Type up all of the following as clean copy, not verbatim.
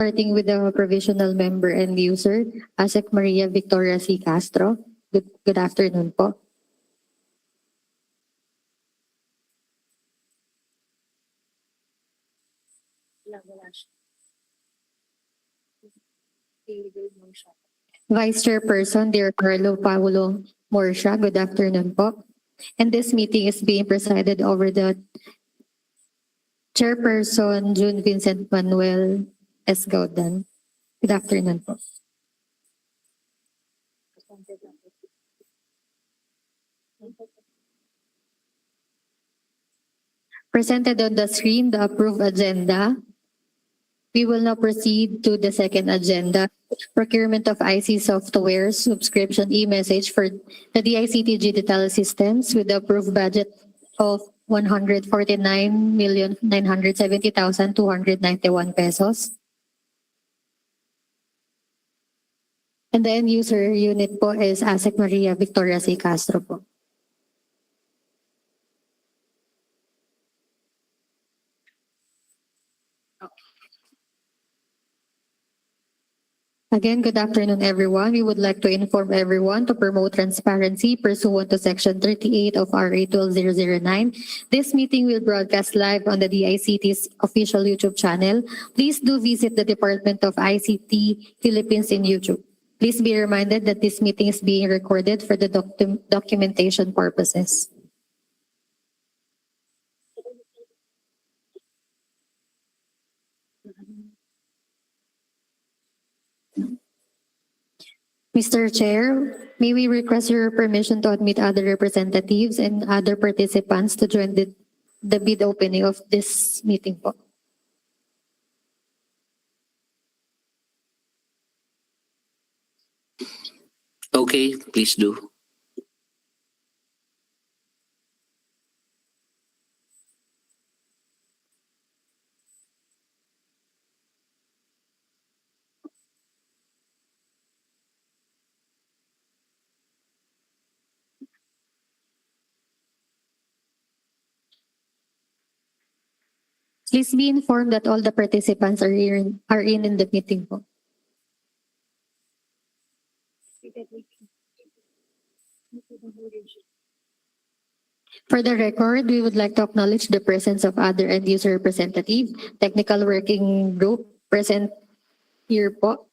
Starting with the provisional member and user, ASEC Maria Victoria C. Castro. Good afternoon po. Vice Chairperson, Dear Carlo Paulo Morsha. Good afternoon po. And this meeting is being presided over the Chairperson, June Vincent Manuel S. Gaudan. Good afternoon po. Presented on the screen, the approved agenda. We will now proceed to the second agenda, procurement of IC software subscription eMessage for the DICT digital systems with the approved budget of 149,970,291 pesos. And the end user unit po is ASEC Maria Victoria C. Castro po. Again, good afternoon, everyone. We would like to inform everyone to promote transparency pursuant to Section 38 of RA 12009. This meeting will broadcast live on the DICT's official YouTube channel. Please do visit the Department of ICT Philippines in YouTube. Please be reminded that this meeting is being recorded for the documentation purposes. Mr. Chair, may we request your permission to admit other representatives and other participants to join the bid opening of this meeting po. Okay, please do. Please be informed that all the participants are in the meeting po. For the record, we would like to acknowledge the presence of other end user representative, technical working group present here po.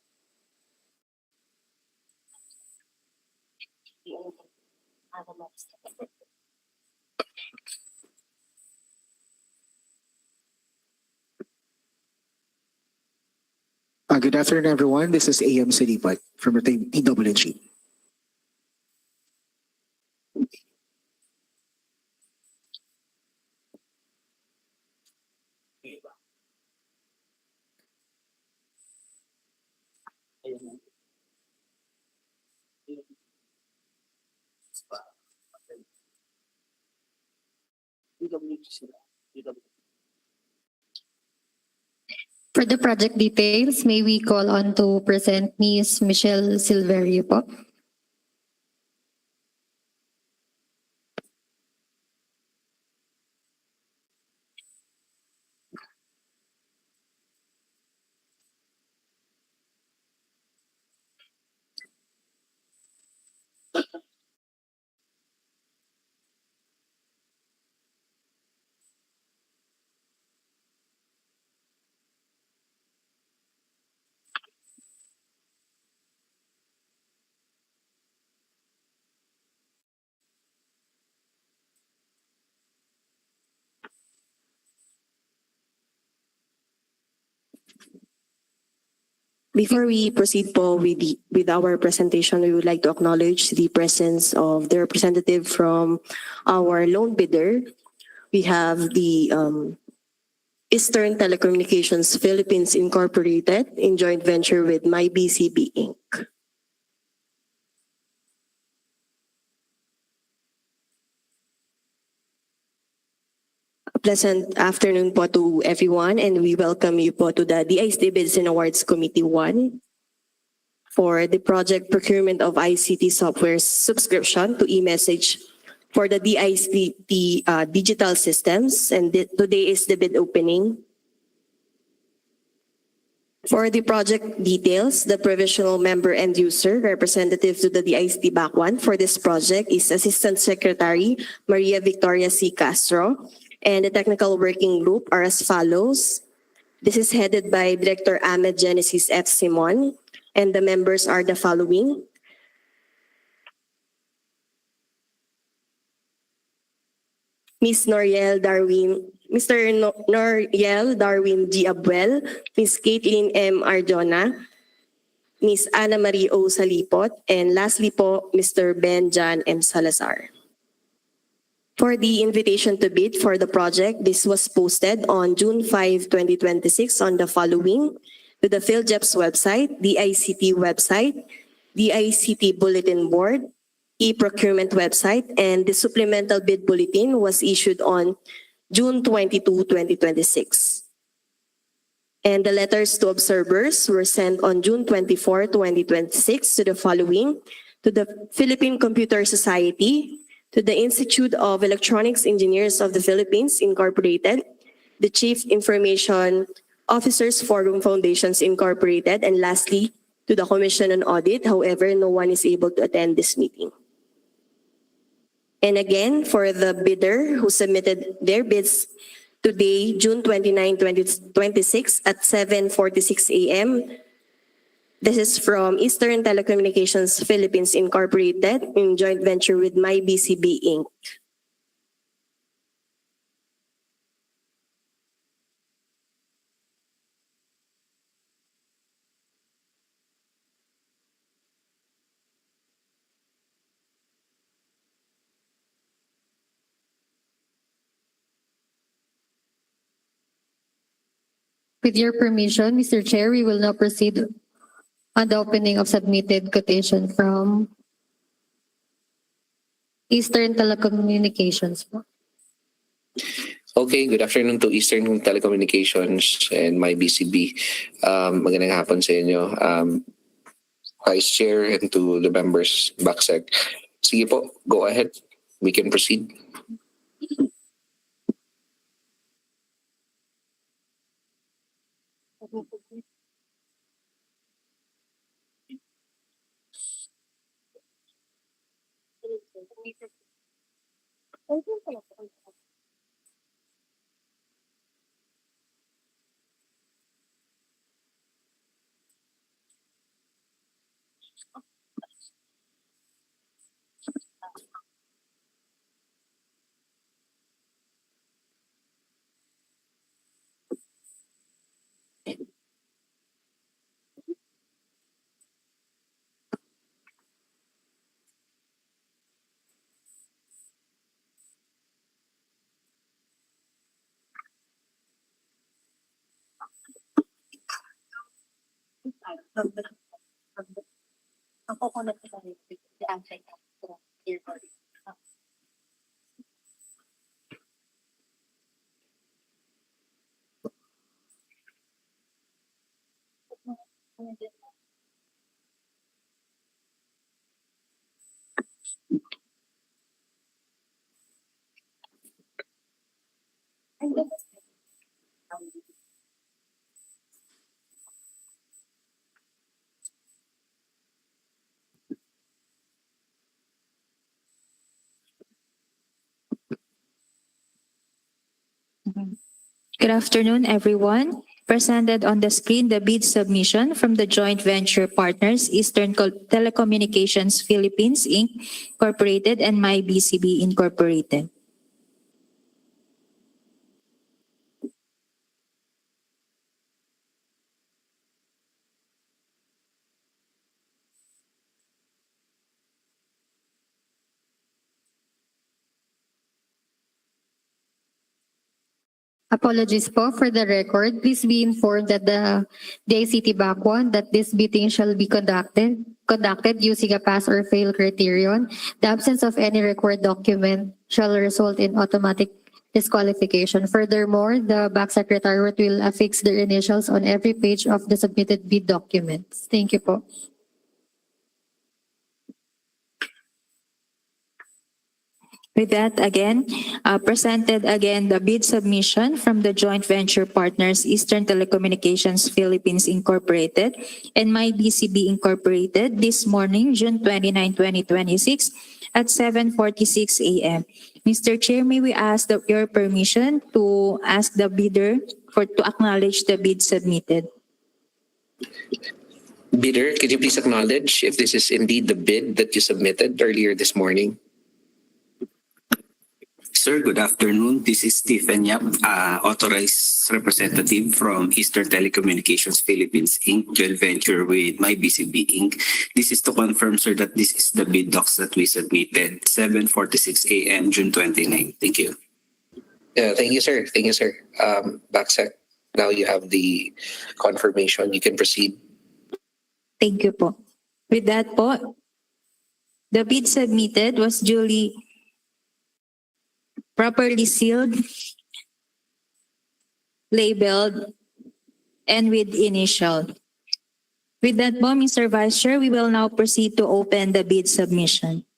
Good afternoon, everyone. This is AM Silipat from the TWG. For the project details, may we call on to present Ms. Michelle Silverio po. Before we proceed po with our presentation, we would like to acknowledge the presence of the representative from our loan bidder. We have the Eastern Telecommunications Philippines Incorporated in joint venture with MyBCB Inc. A pleasant afternoon po to everyone, and we welcome you po to the DICT Bids and Awards Committee 1 for the project procurement of ICT software subscription to eMessage for the DICT digital systems. And today is the bid opening. For the project details, the provisional member and user representative to the DICT BAC1 for this project is Assistant Secretary Maria Victoria C. Castro, and the technical working group are as follows. This is headed by Director Ahmed Genesis F. Simon, and the members are the following. Mr. Noriel Darwin G. Abuel, Ms. Caitlin M. Arjona, Ms. Ana Marie O. Salipot, and lastly po, Mr. Ben John M. Salazar. For the invitation to bid for the project, this was posted on June 5, 2026 on the following: to the PhilJEP's website, the ICT website, the ICT bulletin board, e-procurement website, and the supplemental bid bulletin was issued on June 22, 2026. And the letters to observers were sent on June 24, 2026 to the following: to the Philippine Computer Society, to the Institute of Electronics Engineers of the Philippines, Incorporated, the Chief Information Officers Forum Foundations, Incorporated, and lastly, to the Commission on Audit. However, no one is able to attend this meeting. And again, for the bidder who submitted their bids today, June 29, 2026 at 7:46 a.m., this is from Eastern Telecommunications Philippines Incorporated in joint venture with MyBCB Inc. With your permission, Mr. Chair, we will now proceed on the opening of submitted quotation from Eastern Telecommunications. Okay, good afternoon to Eastern Telecommunications and my BCB. Magandang hapon sa inyo, Vice Chair, and to the members, BACSEC. Sige po, go ahead. We can proceed. Good afternoon, everyone. Presented on the screen, the bid submission from the joint venture partners, Eastern Telecommunications Philippines, Inc., Incorporated, and MyBCB Incorporated. Apologies po for the record. Please be informed that the ICT BAC1 that this bidding shall be conducted using a pass or fail criterion. The absence of any required document shall result in automatic disqualification. Furthermore, the BAC Secretariat will affix their initials on every page of the submitted bid documents. Thank you po. With that, again, presented again the bid submission from the joint venture partners Eastern Telecommunications Philippines Incorporated and MyBCB Incorporated this morning, June 29, 2026 at 7:46 a.m. Mr. Chair, may we ask your permission to ask the bidder to acknowledge the bid submitted? Bidder, could you please acknowledge if this is indeed the bid that you submitted earlier this morning? Sir, good afternoon. This is Stephen Yap, authorized representative from Eastern Telecommunications Philippines Inc., joint venture with MyBCB Inc. This is to confirm, sir, that this is the bid docs that we submitted 7:46 a.m. June 29. Thank you. Thank you, sir. Thank you, sir. Backsec, now you have the confirmation. You can proceed. Thank you po. With that po, the bid submitted was duly properly sealed, labeled, and with initial. With that po, Mr. Vice Chair, we will now proceed to open the bid submission.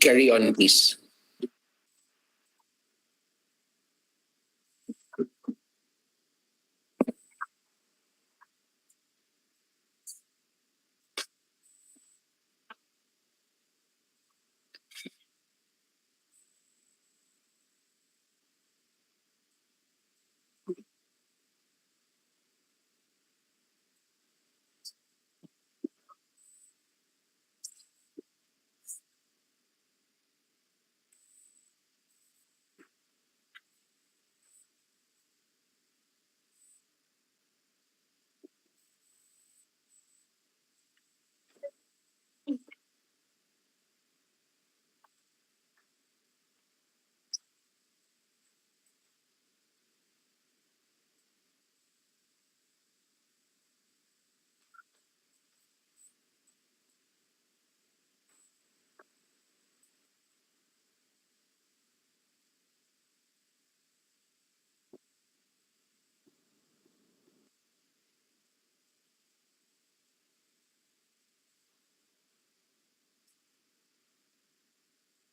Carry on, please.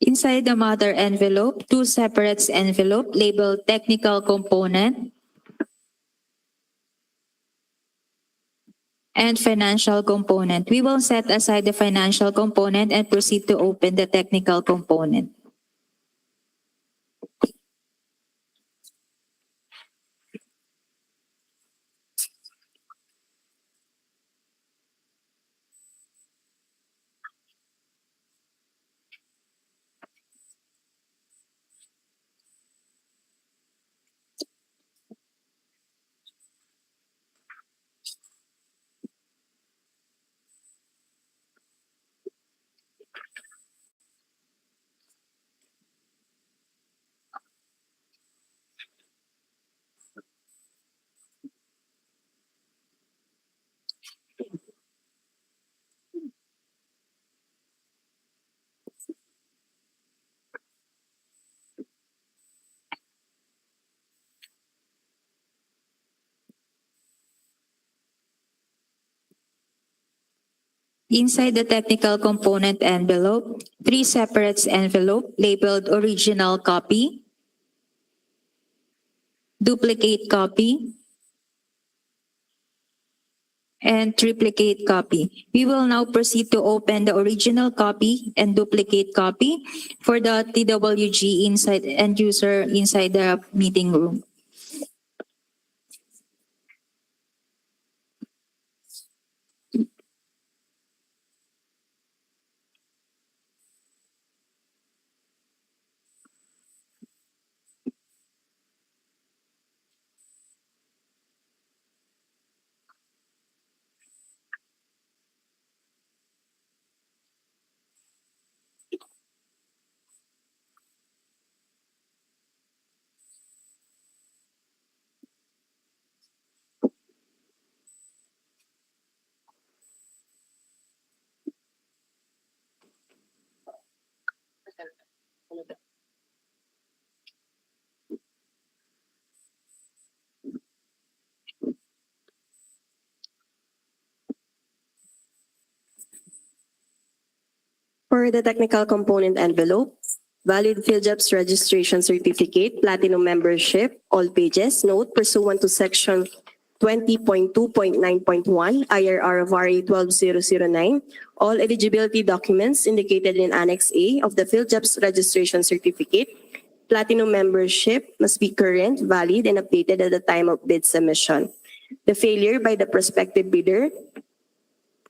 Inside the mother envelope, two separate envelope labeled technical component and financial component. We will set aside the financial component and proceed to open the technical component. Inside the technical component envelope, three separate envelope labeled original copy, duplicate copy, and triplicate copy. We will now proceed to open the original copy and duplicate copy for the TWG inside end user inside the meeting room. For the technical component envelope, valid PhilJobs registration certificate, platinum membership, all pages, note pursuant to section 20.2.9.1 IRR of RA 12009, all eligibility documents indicated in Annex A of the PhilJobs registration certificate, platinum membership must be current, valid, and updated at the time of bid submission. The failure by the prospective bidder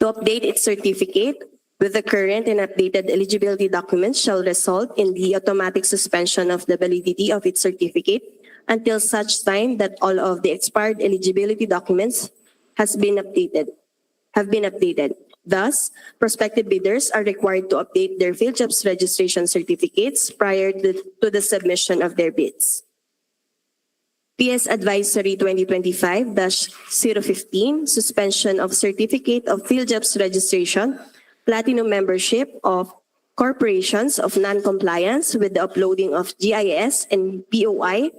to update its certificate with the current and updated eligibility documents shall result in the automatic suspension of the validity of its certificate until such time that all of the expired eligibility documents have been updated. Thus, prospective bidders are required to update their PhilJobs registration certificates prior to the submission of their bids. PS Advisory 2025-015, suspension of certificate of PhilJobs registration, platinum membership of corporations of non-compliance with the uploading of GIS and BOI.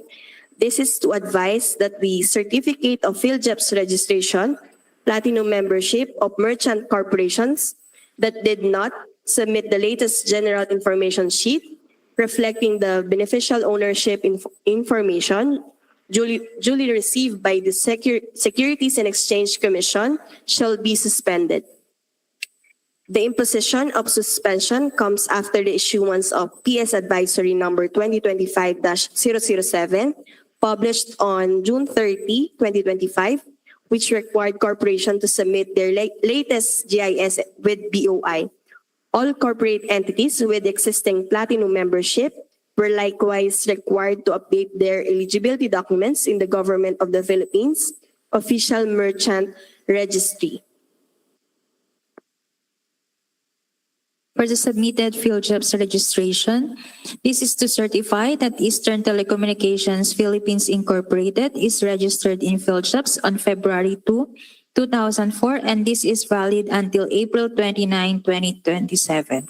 This is to advise that the certificate of PhilJobs registration, platinum membership of merchant corporations that did not submit the latest general information sheet reflecting the beneficial ownership information duly received by the Securities and Exchange Commission shall be suspended. The imposition of suspension comes after the issuance of PS Advisory number 2025-007, published on June 30, 2025, which required corporation to submit their latest GIS with BOI. All corporate entities with existing platinum membership were likewise required to update their eligibility documents in the Government of the Philippines Official Merchant Registry. For the submitted PhilJobs registration, this is to certify that Eastern Telecommunications Philippines Incorporated is registered in PhilJobs on February 2, 2004, and this is valid until April 29, 2027.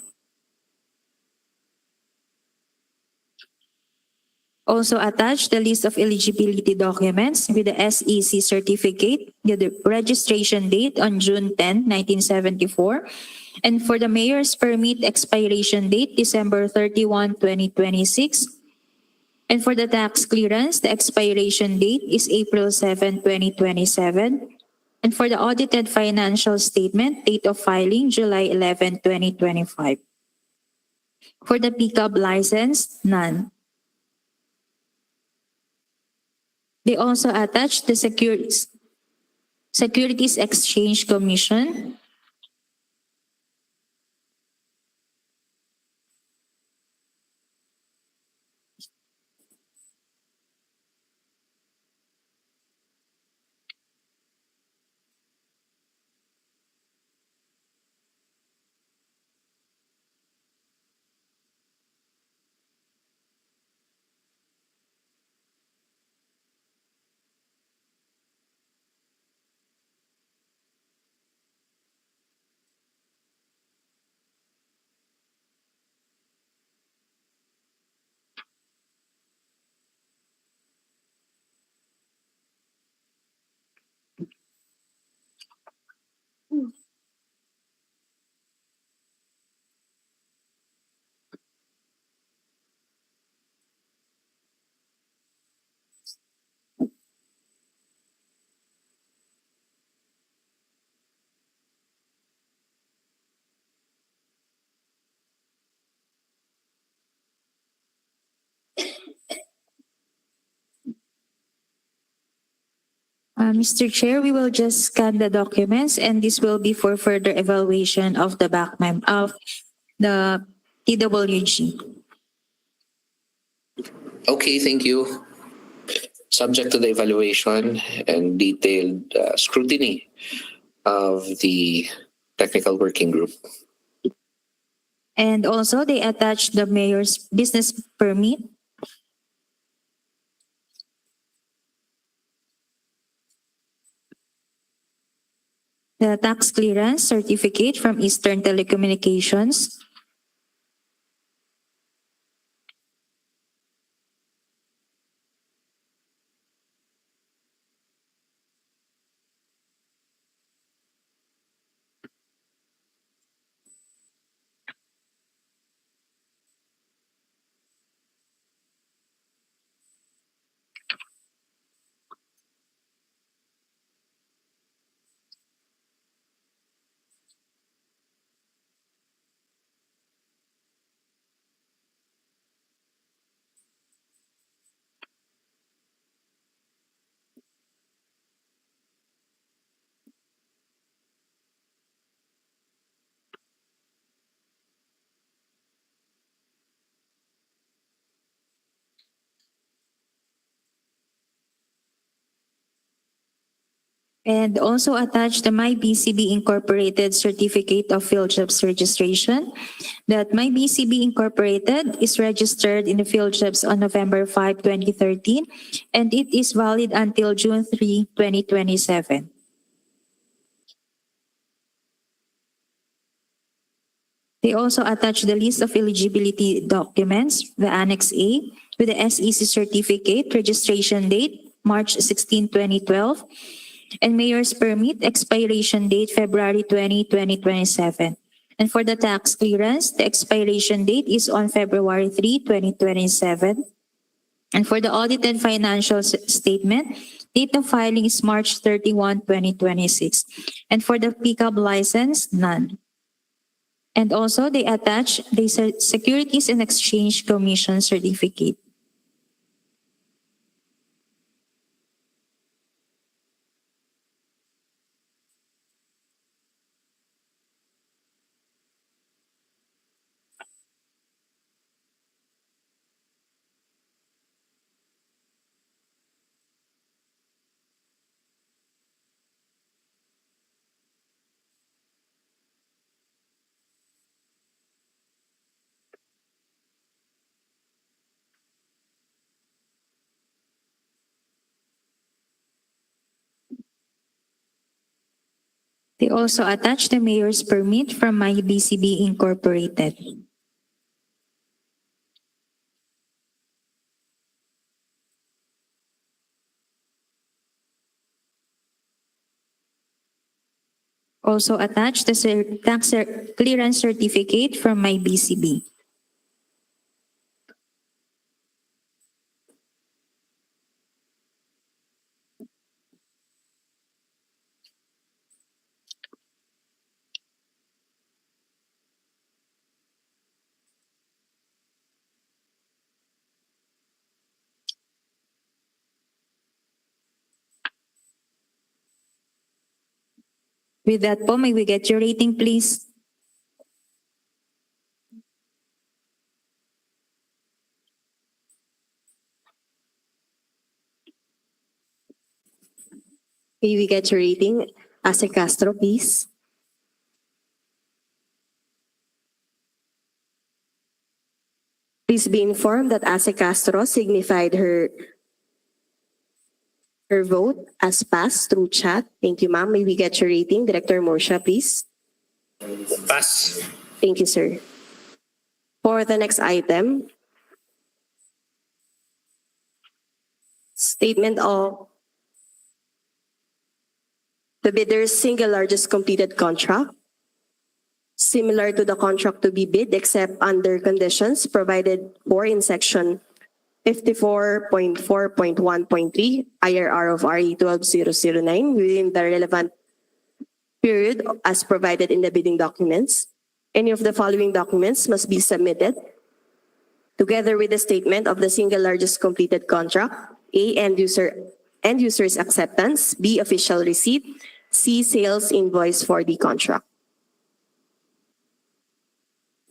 Also attached the list of eligibility documents with the SEC certificate, the registration date on June 10, 1974, and for the mayor's permit expiration date, December 31, 2026. And for the tax clearance, the expiration date is April 7, 2027. And for the audited financial statement, date of filing, July 11, 2025. For the pickup license, none. They also attached the Securities Exchange Commission, Mr. Chair, we will just scan the documents and this will be for further evaluation of the of the TWG. Okay, thank you. Subject to the evaluation and detailed scrutiny of the technical working group. And also they attached the mayor's business permit, the tax clearance certificate from Eastern Telecommunications, And also attached the MyBCB Incorporated Certificate of PhilJobs Registration. That MyBCB Incorporated is registered in the PhilJobs on November 5, 2013, and it is valid until June 3, 2027. They also attach the list of eligibility documents, the Annex A, with the SEC certificate, registration date, March 16, 2012, and mayor's permit, expiration date, February 20, 2027. And for the tax clearance, the expiration date is on February 3, 2027. And for the audited financial statement, date of filing is March 31, 2026. And for the pickup license, none. And also, they attach the Securities and Exchange Commission certificate. They also attach the mayor's permit from MyBCB Incorporated. Also attach the tax clearance certificate from MyBCB. With that po, may we get your rating, please? May we get your rating? Ase Castro, please. Please be informed that Ase Castro signified her vote as passed through chat. Thank you, ma'am. May we get your rating? Director Morsha, please. Pass. Thank you, sir. For the next item, statement of the bidder's single largest completed contract, similar to the contract to be bid except under conditions provided for in section 54.4.1.3 IRR of RE 12009 within the relevant period as provided in the bidding documents. Any of the following documents must be submitted together with the statement of the single largest completed contract: A, end user's acceptance; B, official receipt; C, sales invoice for the contract.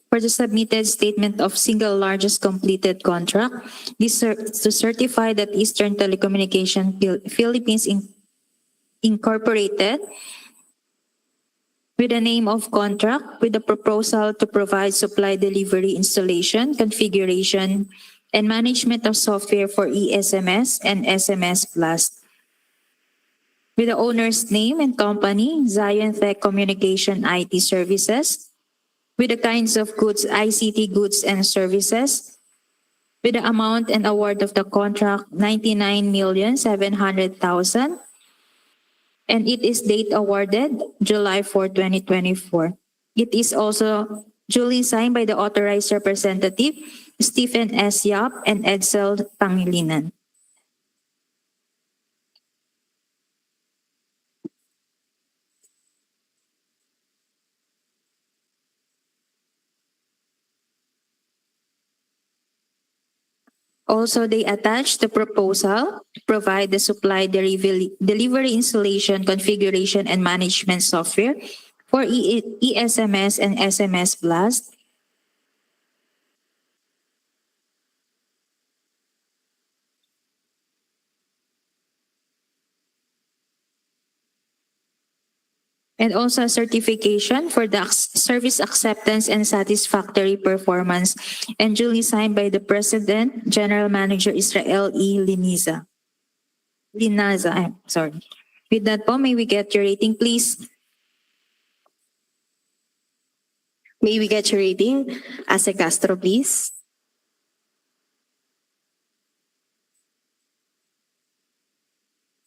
For the submitted statement of single largest completed contract, this to certify that Eastern Telecommunication Philippines Incorporated, with the name of contract, with the proposal to provide supply, delivery, installation, configuration, and management of software for eSMS and SMS Plus, with the owner's name and company, Zion Tech Communication IT Services, with the kinds of goods, ICT goods and services, with the amount and award of the contract, 99,700,000, and it is date awarded July 4, 2024. It is also duly signed by the authorized representative, Stephen S. Yap and Edsel Pangilinan. Also, they attach the proposal to provide the supply, delivery, installation, configuration, and management software for eSMS and SMS Blast. and also a certification for the service acceptance and satisfactory performance, and duly signed by the President, General Manager Israel E. Linaza, I'm sorry. With that po, may we get your rating, please? May we get your rating? Ase Castro, please.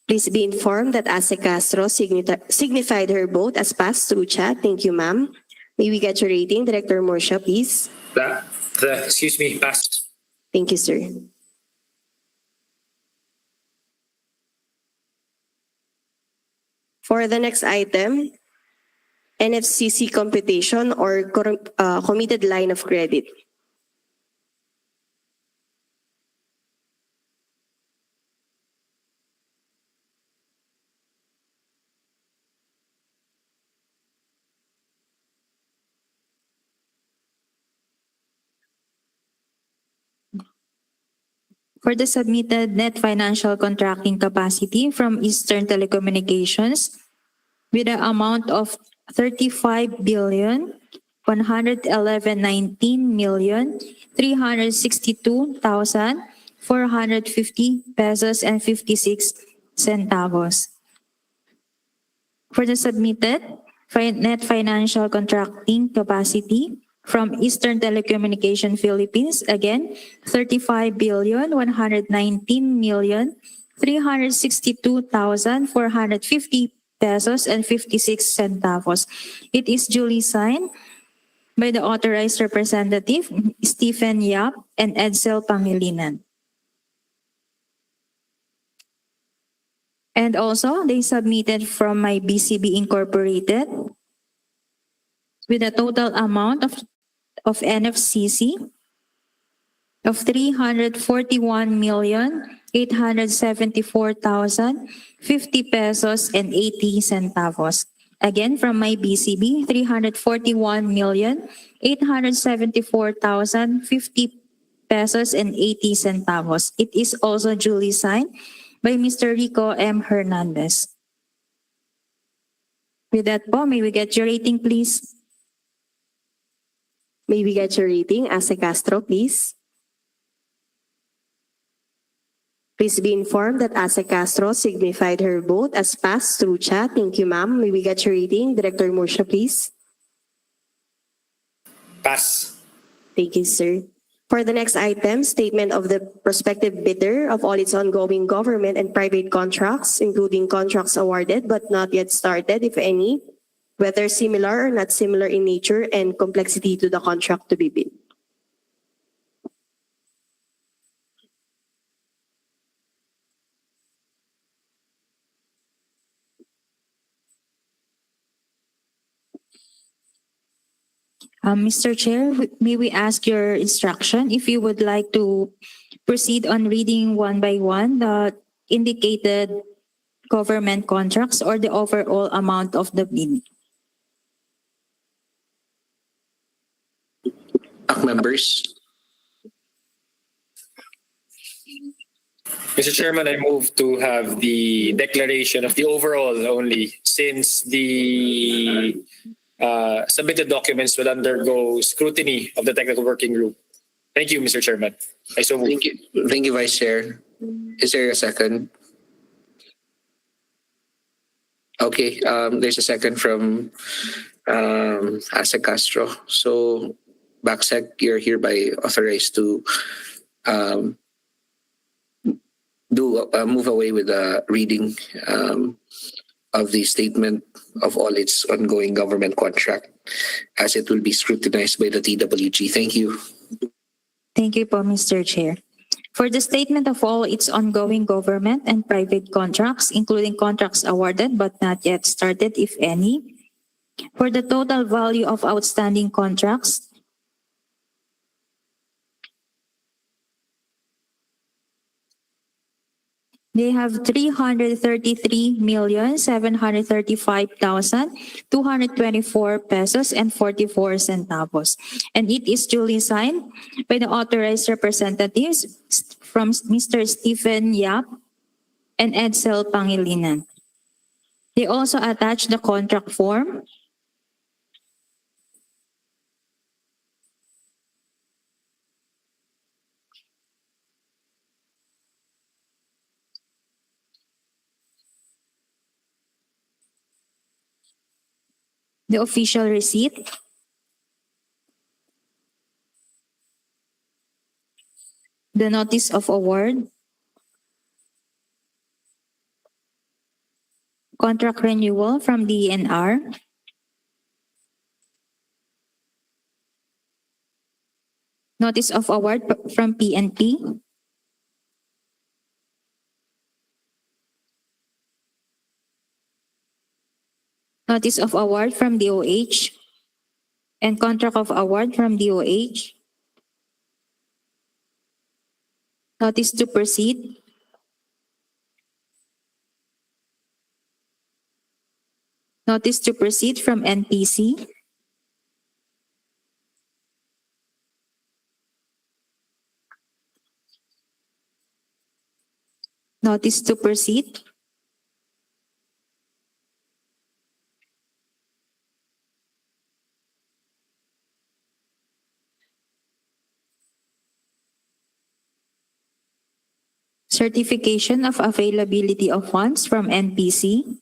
Please be informed that Ase Castro signified her vote as passed through chat. Thank you, ma'am. May we get your rating? Director Morsha, please. Excuse me, passed. Thank you, sir. For the next item, NFCC computation or committed line of credit. For the submitted net financial contracting capacity from Eastern Telecommunications with an amount of 35,111,362,450 pesos and 56 centavos. For the submitted net financial contracting capacity from Eastern Telecommunication Philippines, again, 35,119,362,450 pesos and 56 centavos. It is duly signed by the authorized representative, Stephen Yap and Edsel Pangilinan. And also, they submitted from my BCB Incorporated with a total amount of NFCC of 341,874,050 pesos and 80 centavos. Again, from my BCB, 341,874,050 pesos and 80 centavos. It is also duly signed by Mr. Rico M. Hernandez. With that po, may we get your rating, please? May we get your rating? Ase Castro, please. Please be informed that Ase Castro signified her vote as passed through chat. Thank you, ma'am. May we get your rating? Director Morsha, please. Pass. Thank you, sir. For the next item, statement of the prospective bidder of all its ongoing government and private contracts, including contracts awarded but not yet started, if any, whether similar or not similar in nature and complexity to the contract to be bid. Mr. Chair, may we ask your instruction if you would like to proceed on reading one by one the indicated government contracts or the overall amount of the bid? Members, Mr. Chairman, I move to have the declaration of the overall only, since the submitted documents will undergo scrutiny of the technical working group. Thank you, Mr. Chairman. I so move. thank you, Vice Chair. Is there a second? Okay, there's a second from Asa Castro. So, Backsec, you're hereby authorized to move away with the reading of the statement of all its ongoing government contract, as it will be scrutinized by the TWG. Thank you. Thank you po, Mr. Chair. For the statement of all its ongoing government and private contracts, including contracts awarded but not yet started, if any, for the total value of outstanding contracts, they have 333,735,224 pesos and 44 centavos. And it is duly signed by the authorized representatives from Mr. Stephen Yap and Edsel Pangilinan. They also attach the contract form, the official receipt, the notice of award, contract renewal from DNR, notice of award from PNP, notice of award from DOH, and contract of award from DOH, notice to proceed, notice to proceed from NPC, notice to proceed, certification of availability of funds from NPC,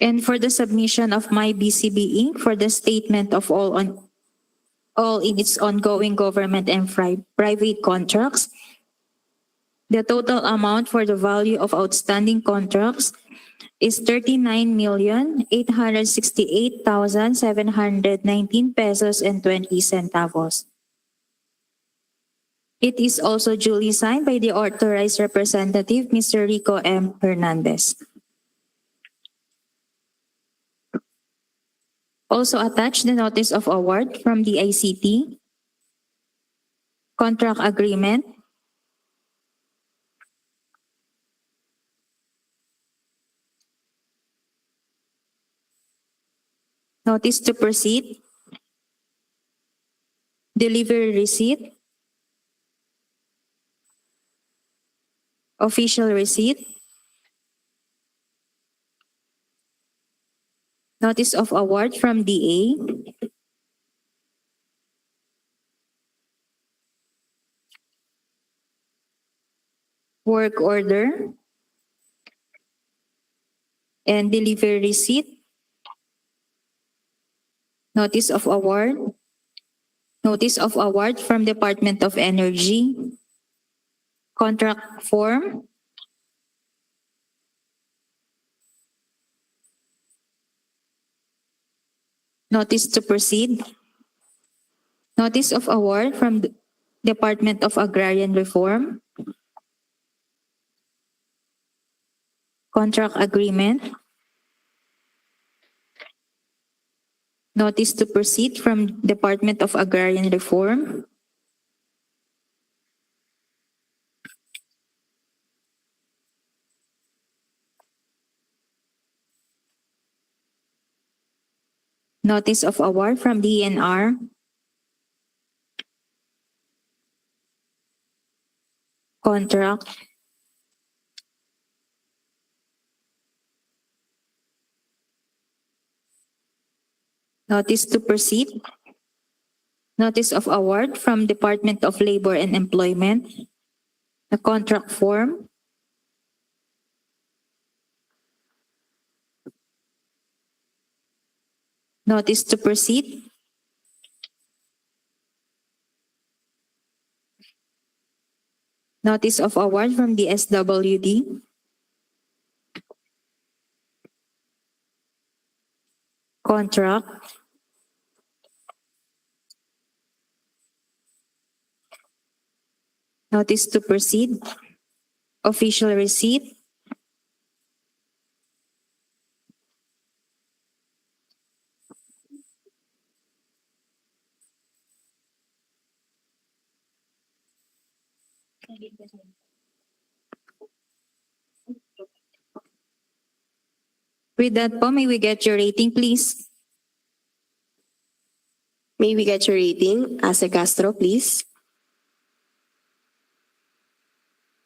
and for the submission of my BCB Inc. for the statement of all in its ongoing government and private contracts, the total amount for the value of outstanding contracts is 39,868,719 pesos and 20 centavos. It is also duly signed by the authorized representative, Mr. Rico M. Hernandez. Also attached the notice of award from the ICT, contract agreement, notice to proceed, delivery receipt, official receipt, notice of award from DA, work order, and delivery receipt, notice of award from Department of Energy, contract form, notice to proceed, notice of award from the Department of Agrarian Reform, contract agreement, notice to proceed from Department of Agrarian Reform, notice of award from DNR, contract, notice to proceed, notice of award from Department of Labor and Employment, the contract form, notice to proceed, notice of award from the SWD, contract, notice to proceed, official receipt, With that po, may we get your rating, please? May we get your rating? Ase Castro, please.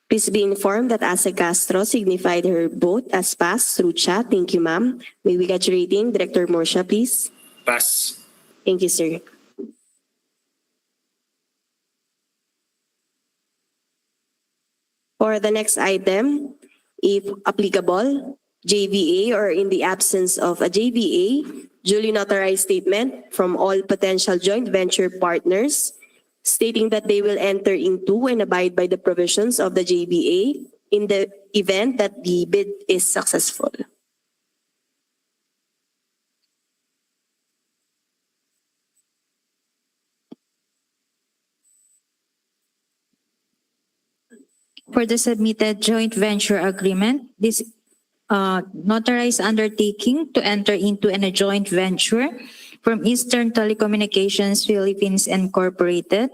Please be informed that Ase Castro signified her vote as pass through chat. Thank you, ma'am. May we get your rating? Director Morsha, please. Pass. Thank you, sir. For the next item, if applicable, JVA or in the absence of a JVA, duly notarized statement from all potential joint venture partners stating that they will enter into and abide by the provisions of the JVA in the event that the bid is successful. For the submitted joint venture agreement, this notarized undertaking to enter into a joint venture from Eastern Telecommunications Philippines Incorporated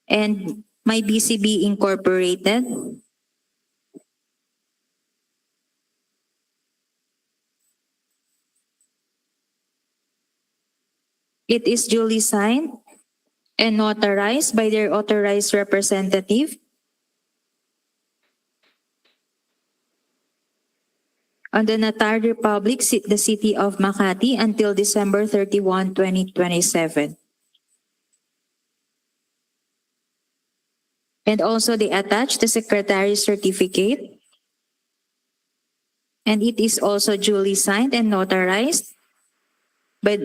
and My BCB Incorporated. It is duly signed and notarized by their authorized representative on the Notary Republic, the City of Makati, until December 31, 2027. And also they attach the Secretary's certificate. And it is also duly signed and notarized by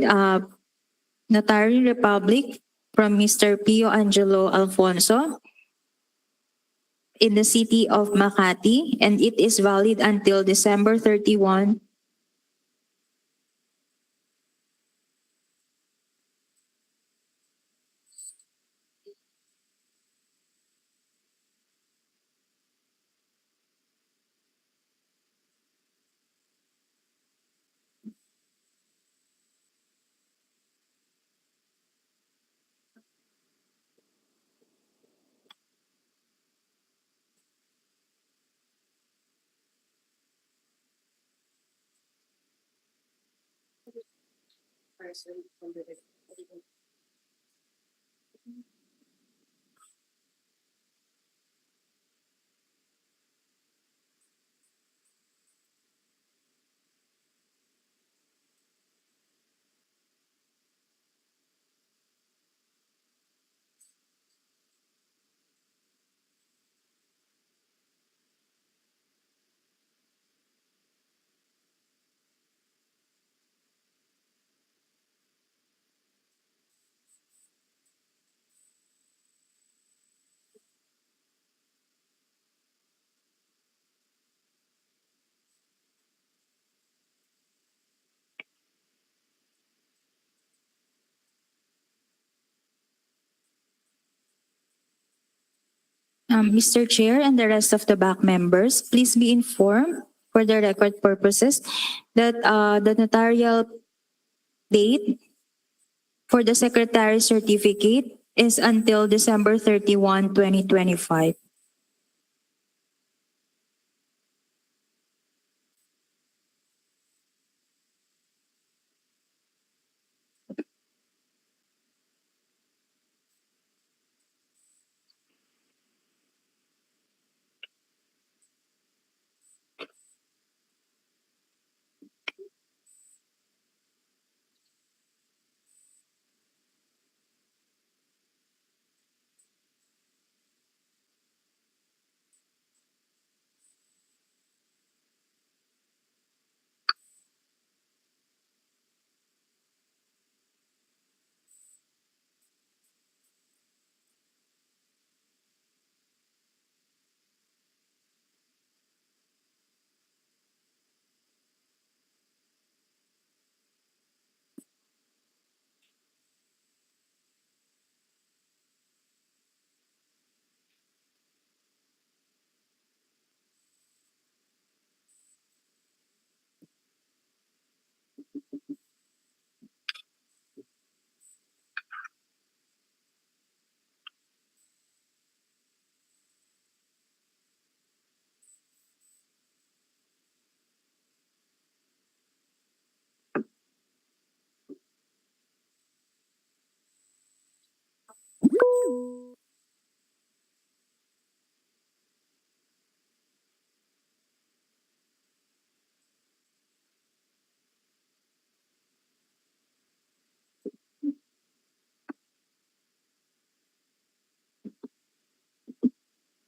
Notary Republic from Mr. Pio Angelo Alfonso in the City of Makati, and it is valid until December 31, 2025. Mr. Chair and the rest of the back members, please be informed for the record purposes that the notarial date for the Secretary's certificate is until December 31, 2025.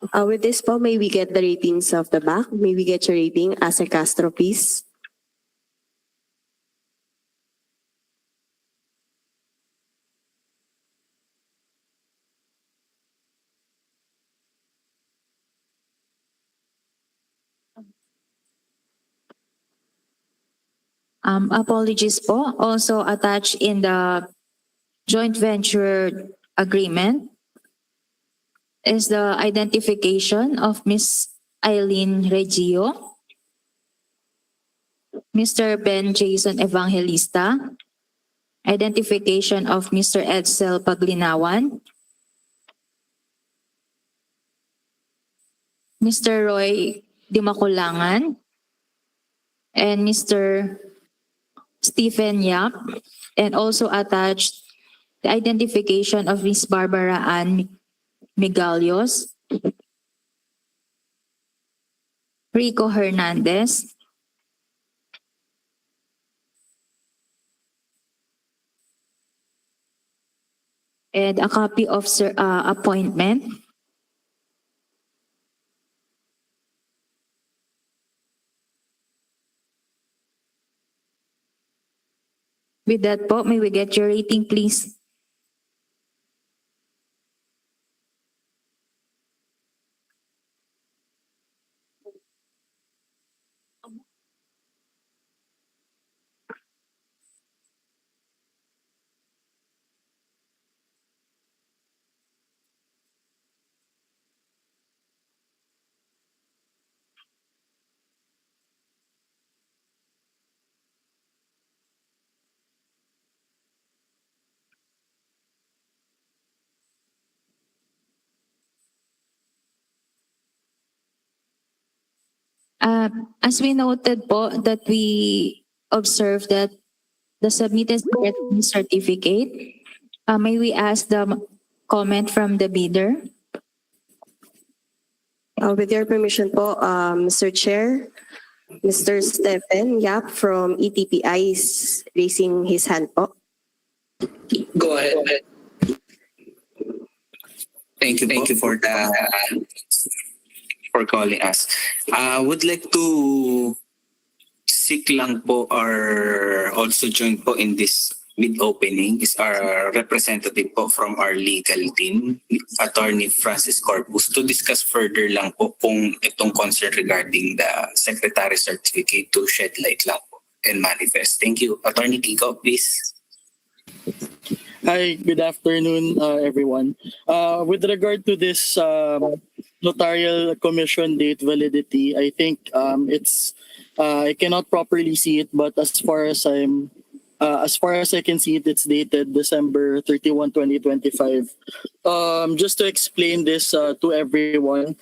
With this po, may we get the ratings of the back? May we get your rating as a Castro, please? Apologies po. Also attached in the joint venture agreement is the identification of Miss Eileen Reggio, Mr. Ben Jason Evangelista, identification of Mr. Edsel Paglinawan, Mr. Roy Dimakulangan, and Mr. Stephen Yap, and also attached the identification of Miss Barbara Ann Migalios, Rico Hernandez, and a copy of appointment. With that po, may we get your rating, please? As we noted po that we observed that the submitted certificate, may we ask the comment from the bidder? With your permission po, Mr. Chair, Mr. Stephen Yap from ETPI is raising his hand po. Go ahead. Thank you for for calling us. Would like to seek lang po or also join po in this mid-opening is our representative po from our legal team, Attorney Francis Corpus, to discuss further lang po kung itong concern regarding the Secretary Certificate to shed light lang po and manifest. Thank you. Attorney Kiko, please. Hi, good afternoon, everyone. With regard to this notarial commission date validity, I think I cannot properly see it, but as far as I can see it, it's dated December 31, 2025. Just to explain this to everyone,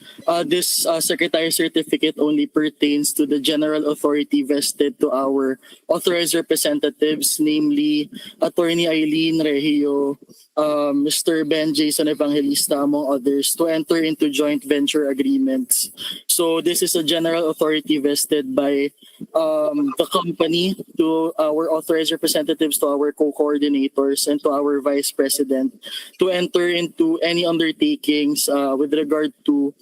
this secretary certificate only pertains to the general authority vested to our authorized representatives, namely Attorney Eileen Regio, Mr. Ben Jason Evangelista, among others, to enter into joint venture agreements. So this is a general authority vested by the company to our authorized representatives, to our co-coordinators, and to our vice president to enter into any undertakings with regard to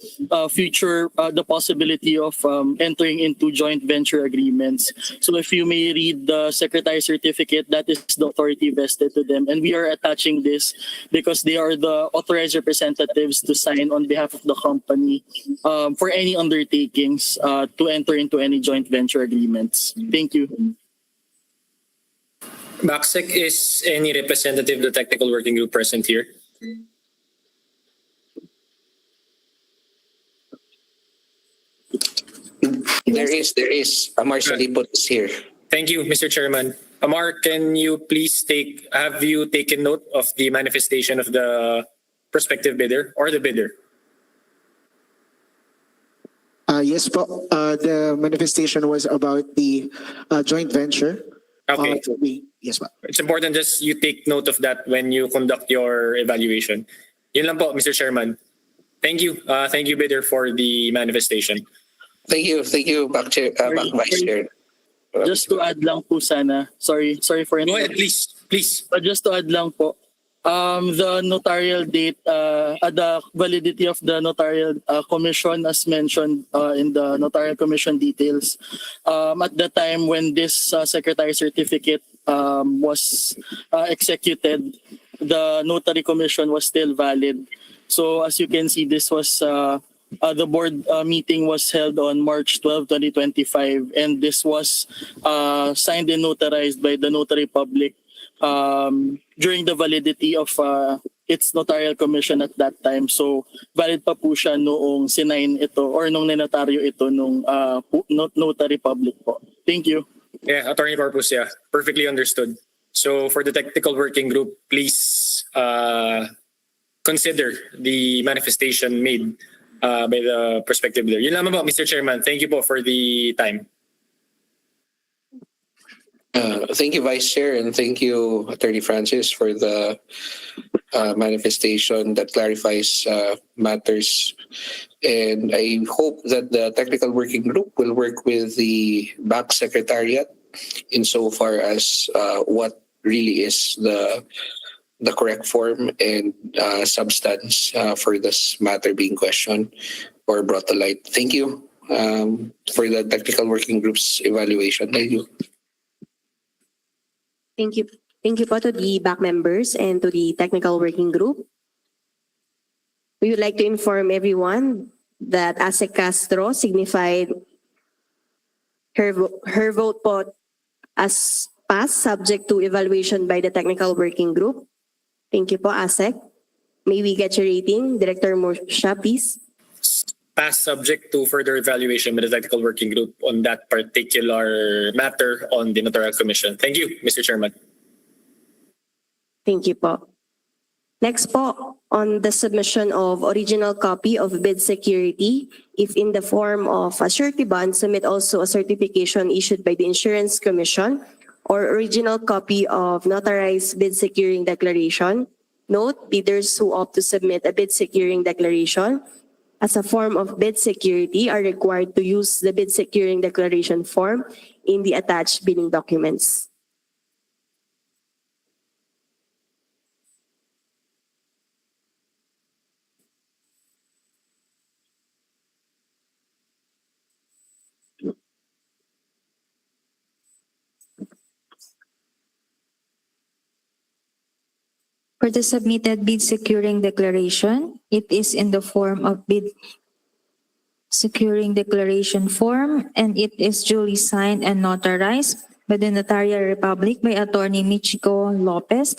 future the possibility of entering into joint venture agreements. So if you may read the secretary certificate, that is the authority vested to them, and we are attaching this because they are the authorized representatives to sign on behalf of the company for any undertakings to enter into any joint venture agreements. Thank you. Backsec, is any representative of the technical working group present here? There is. Marshall Lipot is here. Thank you, Mr. Chairman. Amar, can you please have you taken note of the manifestation of the prospective bidder or the bidder? Yes po, the manifestation was about the joint venture. Okay. Yes po. It's important just you take note of that when you conduct your evaluation. Yun lang po, Mr. Chairman. Thank you. Thank you, Bidder, for the manifestation. Thank you, Back Vice Chair. Just to add lang po sana, sorry for Go ahead, please. But just to add lang po, the notarial date, the validity of the notarial commission as mentioned in the notarial commission details, at the time when this secretary certificate was executed, the notary commission was still valid. So as you can see, this was the board meeting was held on March 12, 2025, and this was signed and notarized by the notary public during the validity of its notarial commission at that time. So valid pa po siya noong sinign ito or nung nenotaryo ito nung notary public po. Thank you. Yeah, Attorney Corpus, yeah, perfectly understood. So for the technical working group, please consider the manifestation made by the prospective leader. Yun lamang po, Mr. Chairman. Thank you po for the time. Thank you, Vice Chair, and thank you, Attorney Francis, for the manifestation that clarifies matters. And I hope that the technical working group will work with the back secretariat insofar as what really is the correct form and substance for this matter being questioned or brought to light. Thank you for the technical working group's evaluation. Thank you. Thank you. Thank you po to the back members and to the technical working group. We would like to inform everyone that Ase Castro signified her vote po as pass subject to evaluation by the technical working group. Thank you po, ASEC. May we get your rating? Director Morsha, please. Pass subject to further evaluation by the technical working group on that particular matter on the Notarial Commission. Thank you, Mr. Chairman. Thank you po. Next po, on the submission of original copy of bid security, if in the form of a surety bond, submit also a certification issued by the Insurance Commission or original copy of notarized bid securing declaration. Note, bidders who opt to submit a bid securing declaration as a form of bid security are required to use the bid securing declaration form in the attached bidding documents. For the submitted bid securing declaration, it is in the form of bid securing declaration form, and it is duly signed and notarized by the Notarial Republic by Attorney Michiko Lopez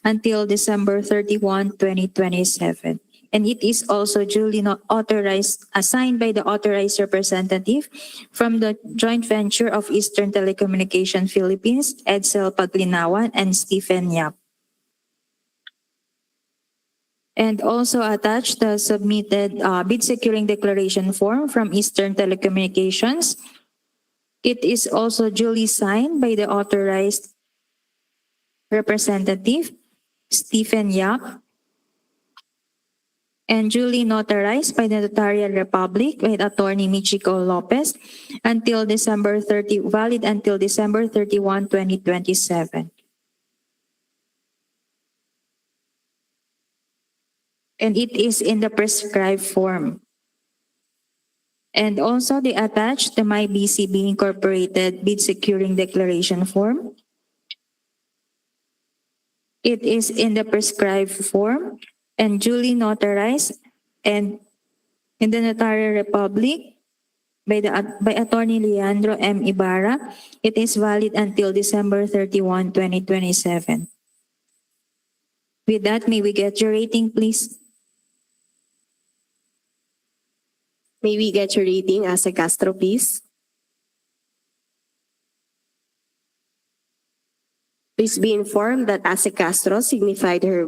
until December 31, 2027. And it is also duly not authorized, assigned by the authorized representative from the joint venture of Eastern Telecommunication Philippines, Edsel Paglinawan and Stephen Yap. And also attached the submitted bid securing declaration form from Eastern Telecommunications. It is also duly signed by the authorized representative, Stephen Yap, and duly notarized by the Notarial Republic with Attorney Michiko Lopez until valid until December 31, 2027. And it is in the prescribed form. And also they attached the MyBCB Incorporated bid securing declaration form. It is in the prescribed form and duly notarized and in the Notarial Republic by Attorney Leandro M. Ibarra. It is valid until December 31, 2027. With that, may we get your rating, please? May we get your rating, Ase Castro, please? Please be informed that Ase Castro signified her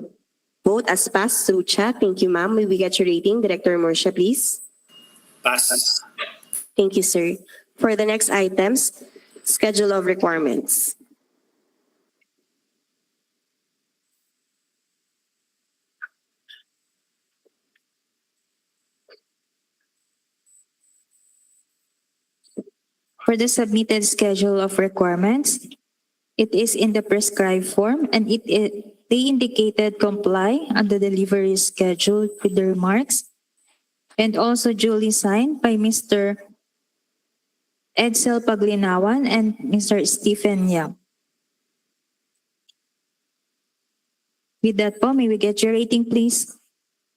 vote as pass through chat. Thank you, ma'am. May we get your rating? Director Morsha, please. Pass. Thank you, sir. For the next items, schedule of requirements. For the submitted schedule of requirements, it is in the prescribed form and they indicated comply on the delivery schedule with the remarks and also duly signed by Mr. Edsel Paglinawan and Mr. Stephen Yap. With that po, may we get your rating, please?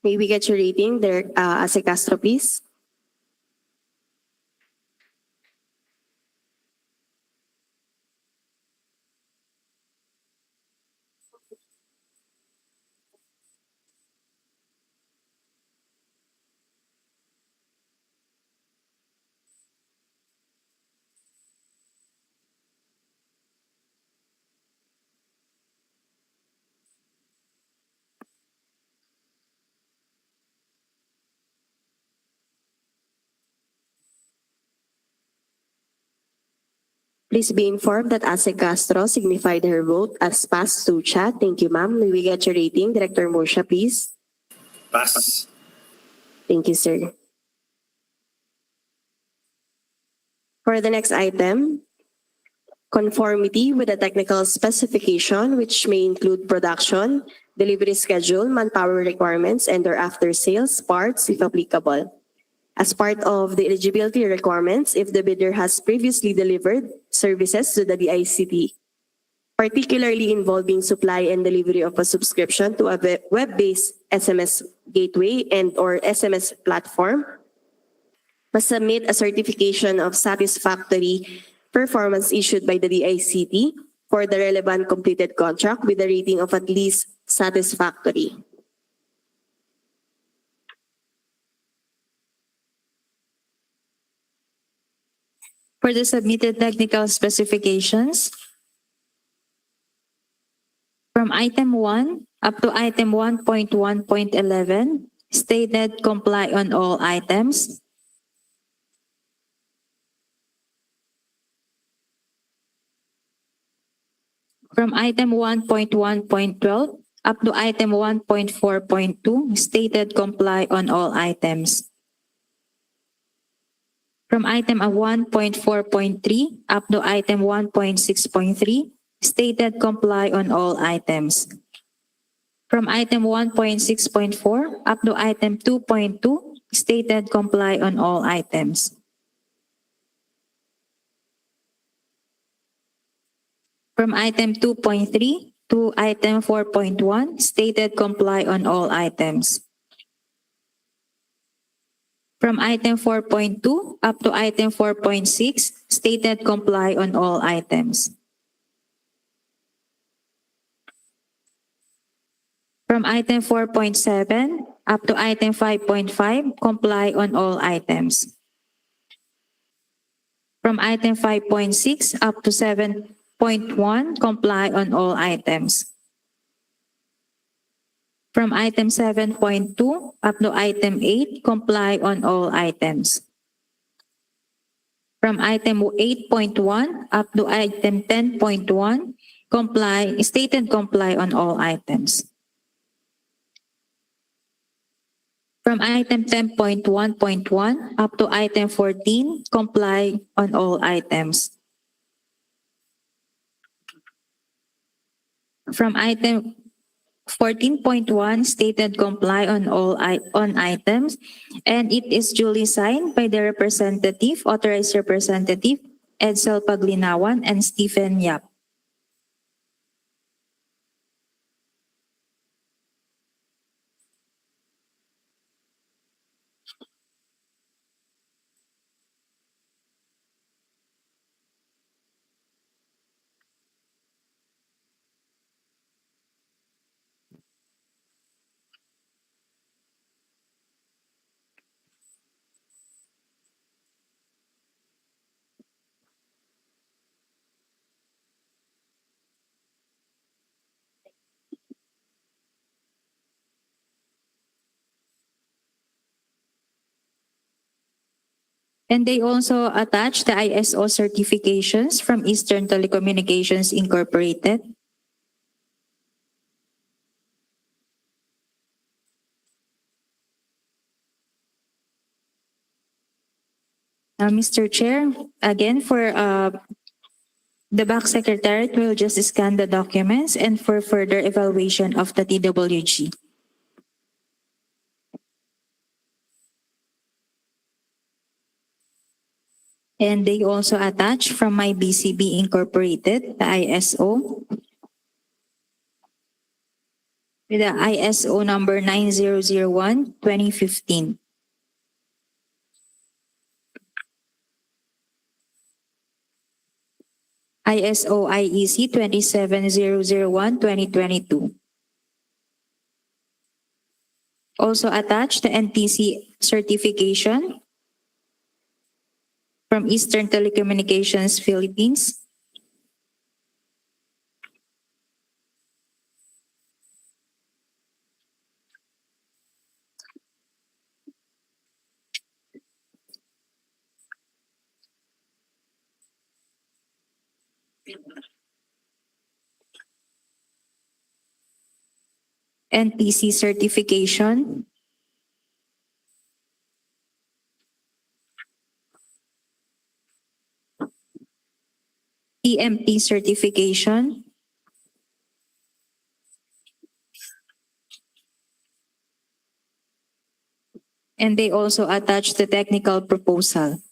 May we get your rating, Ase Castro, please? Please be informed that Ase Castro signified her vote as pass to chat. Thank you, ma'am. May we get your rating, Director Morsha, please? Pass. Thank you, sir. For the next item, conformity with the technical specification, which may include production, delivery schedule, manpower requirements, and/or after-sales parts, if applicable. As part of the eligibility requirements, if the bidder has previously delivered services to the DICT, particularly involving supply and delivery of a subscription to a web-based SMS gateway and/or SMS platform, must submit a certification of satisfactory performance issued by the DICT for the relevant completed contract with a rating of at least satisfactory. For the submitted technical specifications, from item 1 up to item 1.1.11, stated comply on all items. From item 1.1.12 up to item 1.4.2, stated comply on all items. From item 1.4.3 up to item 1.6.3, stated comply on all items. From item 1.6.4 up to item 2.2, stated comply on all items. From item 2.3 to item 4.1, stated comply on all items. From item 4.2 up to item 4.6, stated comply on all items. From item 4.7 up to item 5.5, comply on all items. From item 5.6 up to 7.1, comply on all items. From item 7.2 up to item 8, comply on all items. From item 8.1 up to item 10.1, stated comply on all items. From item 10.1.1 up to item 14, comply on all items. From item 14.1, stated comply on all items, and it is duly signed by the authorized representative, Edsel Paglinawan and Stephen Yap. And they also attach the ISO certifications from Eastern Telecommunications Incorporated. Mr. Chair, again, for the back secretariat will just scan the documents and for further evaluation of the TWG. And they also attach from my BCB Incorporated, the ISO, with the ISO number 9001-2015. ISO IEC 27001-2022. Also attached the NTC certification from Eastern Telecommunications Philippines. NTC certification. EMP certification. And they also attach the technical proposal.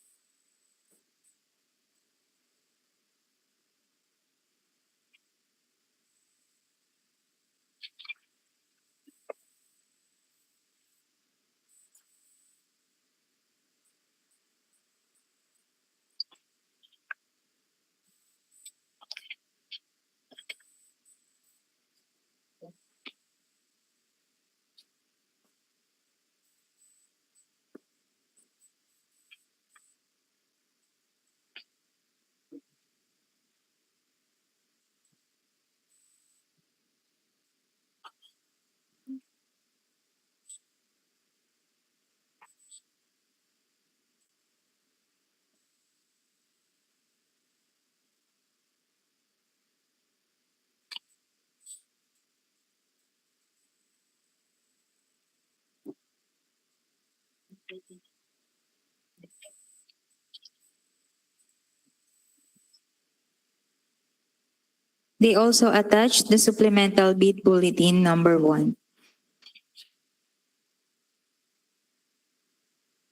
They also attach the supplemental bid bulletin number 1.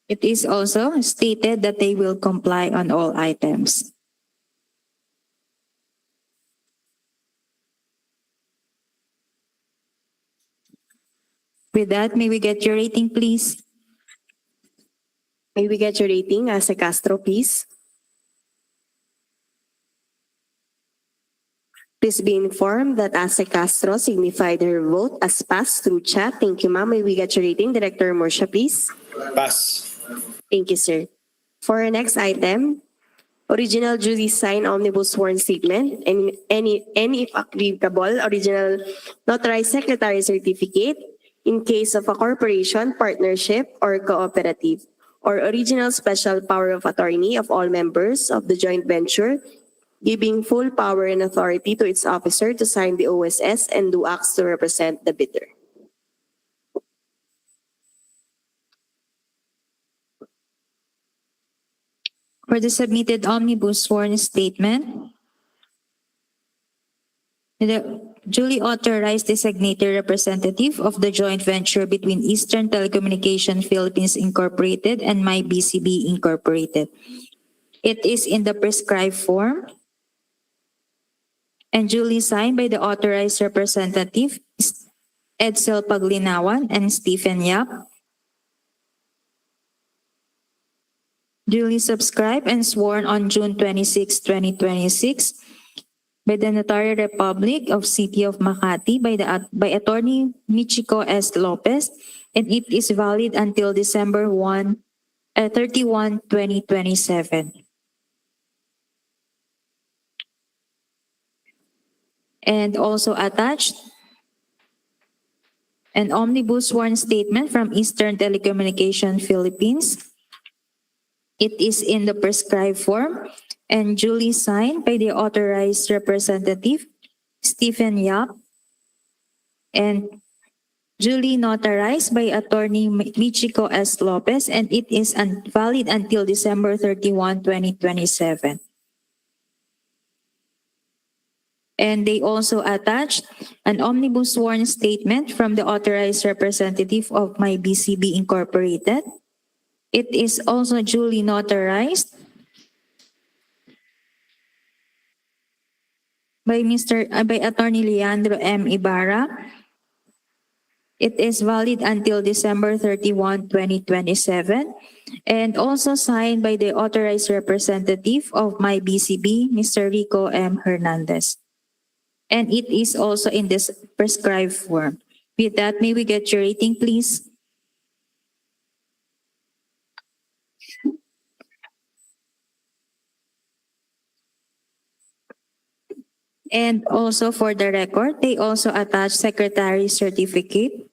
It is also stated that they will comply on all items. With that, may we get your rating, please? May we get your rating as a Castro, please? Please be informed that Ase Castro signified her vote as pass through chat. Thank you, ma'am. May we get your rating? Director Morsha, please. Pass. Thank you, sir. For our next item, original duly signed omnibus sworn statement and any if applicable original notarized secretary certificate in case of a corporation, partnership, or cooperative, or original special power of attorney of all members of the joint venture, giving full power and authority to its officer to sign the OSS and do acts to represent the bidder. For the submitted omnibus sworn statement, the duly authorized designated representative of the joint venture between Eastern Telecommunications Philippines Incorporated and MyBCB Incorporated. It is in the prescribed form and duly signed by the authorized representative Edsel Paglinawan and Stephen Yap. Duly subscribed and sworn on June 26, 2026 by the Notary Republic of City of Makati by Attorney Michiko S. Lopez, and it is valid until December 31, 2027. And also attached an omnibus sworn statement from Eastern Telecommunications Philippines. It is in the prescribed form and duly signed by the authorized representative, Stephen Yap, and duly notarized by Attorney Michiko S. Lopez, and it is valid until December 31, 2027. And they also attached an omnibus sworn statement from the authorized representative of my BCB Incorporated. It is also duly notarized by by Attorney Leandro M. Ibarra. It is valid until December 31, 2027, and also signed by the authorized representative of my BCB, Mr. Rico M. Hernandez. And it is also in this prescribed form. With that, may we get your rating, please? And also for the record, they also attach secretary certificate.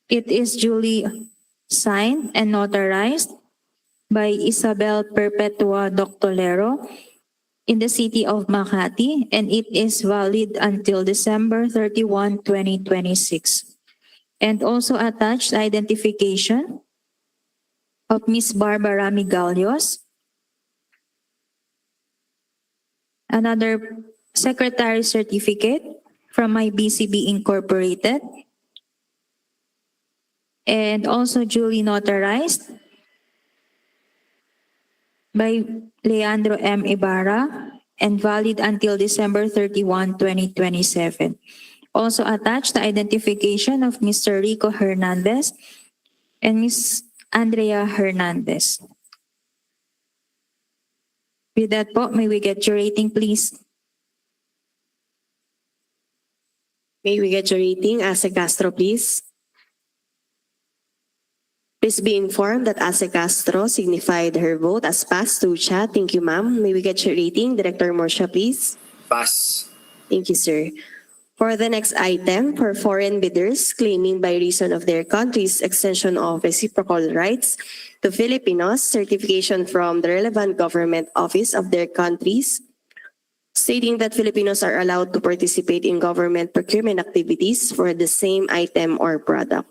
It is duly signed and notarized by Isabel Perpetua Doctolero in the city of Makati, and it is valid until December 31, 2026. And also attached identification of Ms. Barbara Migalios, another secretary certificate from my BCB Incorporated, and also duly notarized by Leandro M. Ibarra and valid until December 31, 2027. Also attached the identification of Mr. Rico Hernandez and Ms. Andrea Hernandez. With that po, may we get your rating, please? May we get your rating, Ase Castro, please? Please be informed that Ase Castro signified her vote as pass to chat. Thank you, ma'am. May we get your rating, Director Morsha, please? Pass. Thank you, sir. For the next item, for foreign bidders claiming by reason of their country's extension of reciprocal rights to Filipinos, certification from the relevant government office of their countries, stating that Filipinos are allowed to participate in government procurement activities for the same item or product.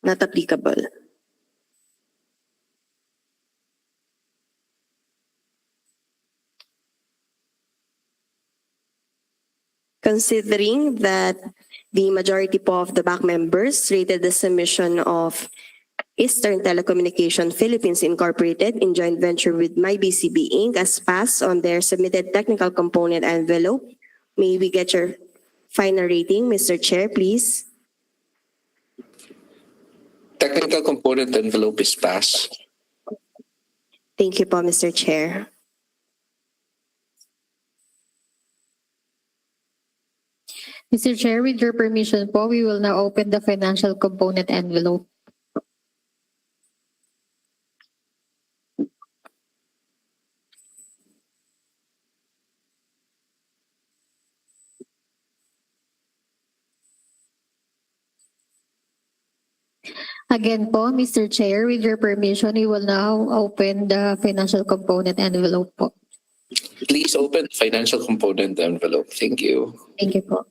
Not applicable. Considering that the majority po of the back members rated the submission of Eastern Telecommunication Philippines Incorporated in joint venture with MyBCB Inc. as pass on their submitted technical component envelope, may we get your final rating, Mr. Chair, please? Technical component envelope is pass. Thank you po, Mr. Chair. Mr. Chair, with your permission po, we will now open the financial component envelope. Again po, Mr. Chair, with your permission, we will now open the financial component envelope po. Please open financial component envelope. Thank you. Thank you po.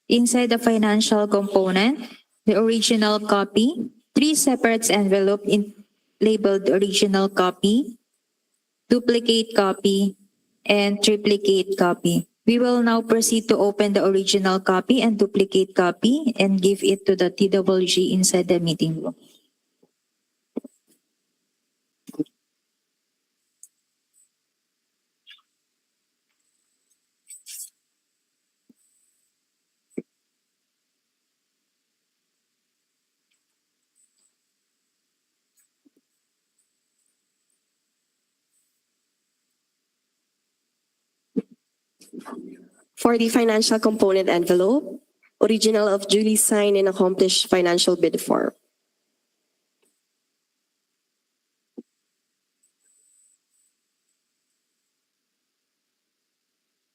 Inside the financial component, the original copy, 3 separate envelopes labeled original copy, duplicate copy, and triplicate copy. We will now proceed to open the original copy and duplicate copy and give it to the TWG inside the meeting room. For the financial component envelope, Original of duly signed and accomplished financial bid form.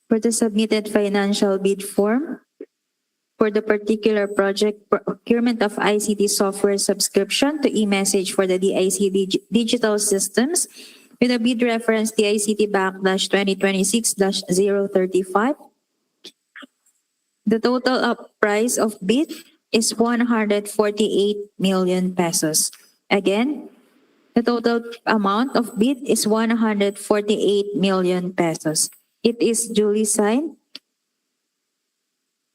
For the submitted financial bid form, for the particular project procurement of ICT software subscription to eMessage for the DICT digital systems with a bid reference DICT-2026-035. The total price of bid is 148 million pesos. Again, the total amount of bid is 148 million pesos. It is duly signed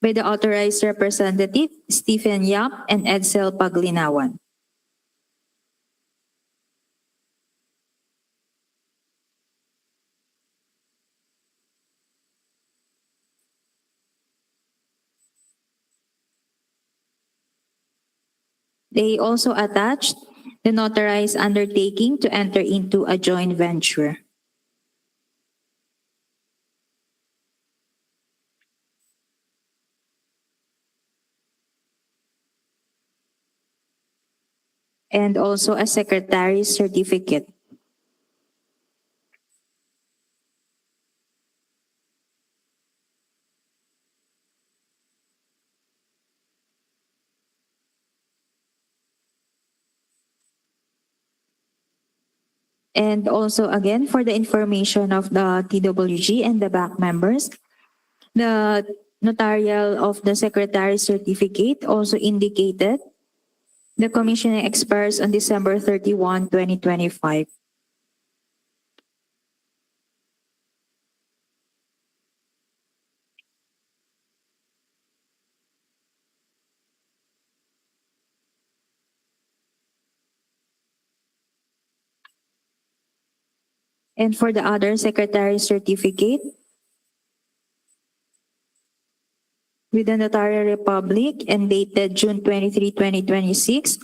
by the authorized representative, Stephen Yap and Edsel Paglinawan. They also attached the notarized undertaking to enter into a joint venture. And also a secretary's certificate. And also again, for the information of the TWG and the back members, the notarial of the secretary's certificate also indicated the commissioning expires on December 31, 2025. And for the other secretary certificate, with the Notarial Republic and dated June 23, 2026,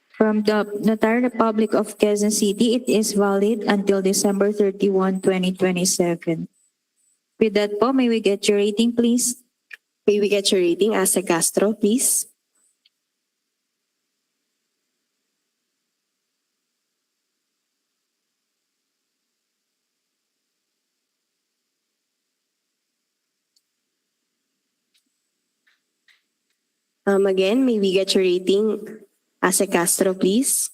from the Notarial Republic of Quezon City, it is valid until December 31, 2027. With that po, may we get your rating, please? May we get your rating, Asa Castro, please? Again, may we get your rating, Asa Castro, please?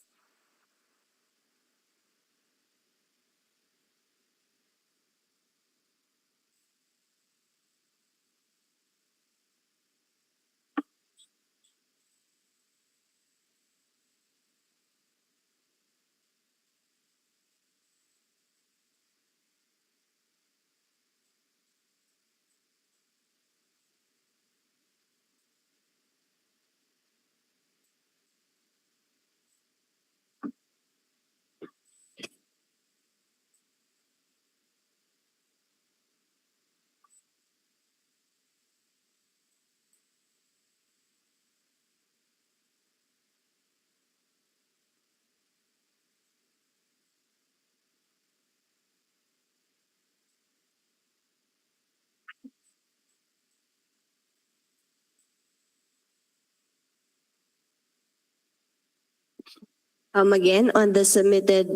Again, on the submitted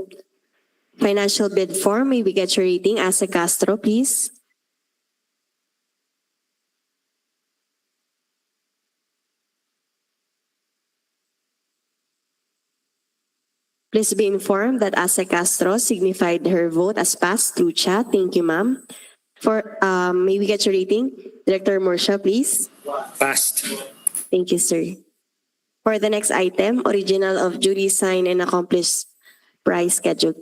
financial bid form, may we get your rating, Asa Castro, please? Please be informed that Asa Castro signified her vote as passed through chat. Thank you, ma'am. For may we get your rating, Director Morsha, please? Passed. Thank you, sir. For the next item, original of duly signed and accomplished price schedule.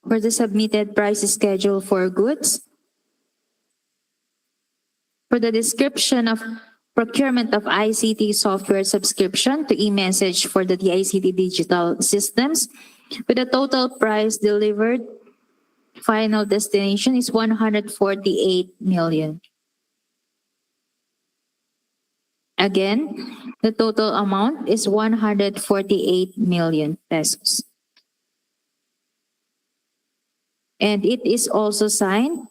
For the submitted price schedule for goods, for the description of procurement of ICT software subscription to eMessage for the DICT digital systems, with the total price delivered, final destination is 148 million. Again, the total amount is 148 million pesos. and it is also signed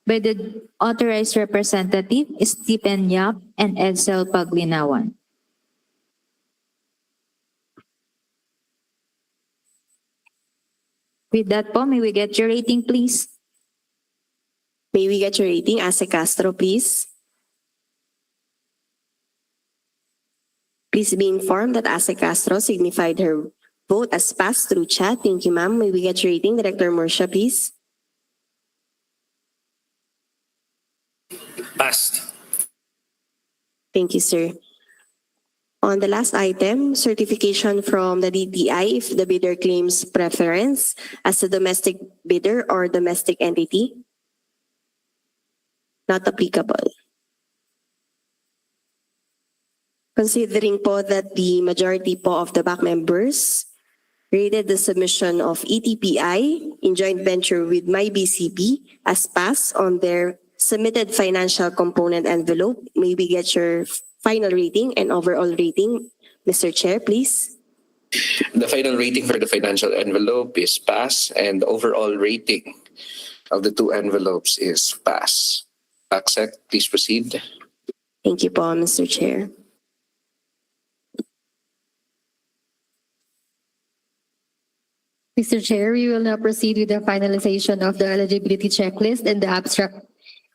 by the authorized representative Stephen Yap and Edsel Paglinawan. With that po, may we get your rating, please? May we get your rating, Ase Castro, please? Please be informed that Ase Castro signified her vote as passed through chat. Thank you, ma'am. May we get your rating, Director Murcia, please? Passed. Thank you, sir. On the last item, certification from the DTI if the bidder claims preference as a domestic bidder or domestic entity. Not applicable. Considering po that the majority po of the back members rated the submission of ETPI in joint venture with MyBCB as pass on their submitted financial component envelope, may we get your final rating and overall rating, Mr. Chair, please? The final rating for the financial envelope is pass, and the overall rating of the two envelopes is pass. Accept, please proceed. Thank you po, Mr. Chair. Mr. Chair, we will now proceed with the finalization of the eligibility checklist and the abstract